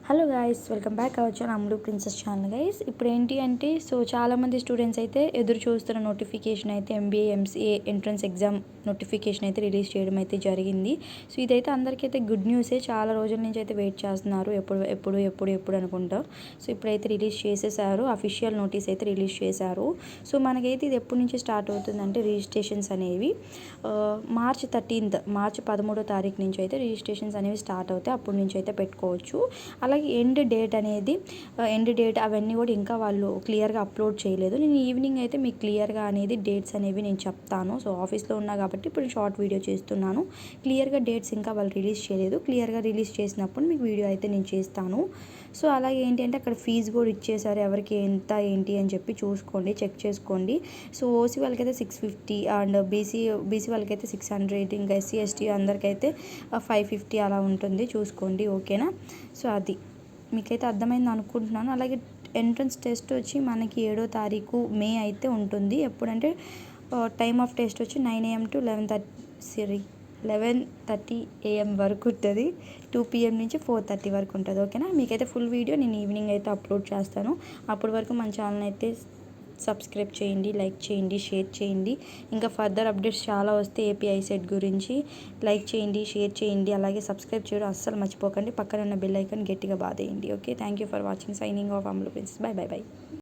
Hello guys, welcome back our channel Ammulu princess channel. Guys ఇప్పుడు ఏంటి అంటే చాలామంది స్టూడెంట్స్ అయితే ఎదురు చూస్తున్న నోటిఫికేషన్ అయితే MBA MCA entrance exam notification అయితే రిలీజ్ చేయడం అయితే జరిగింది. సో ఇదైతే అందరికైతే గుడ్ న్యూసే. చాలా రోజుల నుంచి అయితే వెయిట్ చేస్తున్నారు, ఎప్పుడు ఎప్పుడు ఎప్పుడు ఎప్పుడు అనుకుంటా. సో ఇప్పుడైతే రిలీజ్ చేసేసారు, అఫీషియల్ నోటీస్ అయితే రిలీజ్ చేశారు. సో మనకైతే ఇది ఎప్పటి నుంచి స్టార్ట్ అవుతుందంటే రిజిస్ట్రేషన్స్ అనేవి మార్చ్ 13వ తారీఖు నుంచి అయితే రిజిస్ట్రేషన్స్ అనేవి స్టార్ట్ అవుతాయి. అప్పటి నుంచి అయితే పెట్టుకోవచ్చు. అలాగే ఎండ్ డేట్ అవన్నీ కూడా ఇంకా వాళ్ళు క్లియర్గా అప్లోడ్ చేయలేదు. నేను ఈవినింగ్ అయితే మీకు క్లియర్గా అనేది డేట్స్ అనేవి నేను చెప్తాను. సో ఆఫీస్లో ఉన్నా కాబట్టి ఇప్పుడు షార్ట్ వీడియో చేస్తున్నాను. క్లియర్గా డేట్స్ ఇంకా వాళ్ళు రిలీజ్ చేయలేదు. క్లియర్గా రిలీజ్ చేసినప్పుడు మీకు వీడియో అయితే నేను చేస్తాను. సో అలాగే ఏంటి అంటే అక్కడ ఫీజు కూడా ఇచ్చేసారు, ఎవరికి ఎంత ఏంటి అని చెప్పి చూసుకోండి, చెక్ చేసుకోండి. సో ఓసీ వాళ్ళకైతే 650 అండ్ బీసీ వాళ్ళకైతే 600, ఇంకా ఎస్సీ ఎస్టీ అందరికైతే 550 అలా ఉంటుంది, చూసుకోండి. ఓకేనా? సో అది మీకైతే అర్థమైంది అనుకుంటున్నాను. అలాగే ఎంట్రన్స్ టెస్ట్ వచ్చి మనకి 7వ తారీఖు మే అయితే ఉంటుంది. ఎప్పుడంటే టైమ్ ఆఫ్ టెస్ట్ వచ్చి 9 AM to 11:30 AM వరకు ఉంటుంది. 2 PM నుంచి 4:30 వరకు ఉంటుంది. ఓకేనా? మీకైతే ఫుల్ వీడియో నేను ఈవినింగ్ అయితే అప్లోడ్ చేస్తాను. అప్పటి వరకు మన ఛానల్ అయితే సబ్స్క్రైబ్ చేయండి, లైక్ చేయండి, షేర్ చేయండి. ఇంకా ఫర్దర్ అప్డేట్స్ చాలా వస్తే ఏపీ ఐసెట్ గురించి లైక్ చేయండి, షేర్ చేయండి. అలాగే సబ్స్క్రైబ్ చేయడం అస్సలు మర్చిపోకండి. పక్కన ఉన్న బెల్ ఐకాన్ గట్టిగా బాదేయండి. Okay, thank you for watching. Signing off Ammulu princess. By.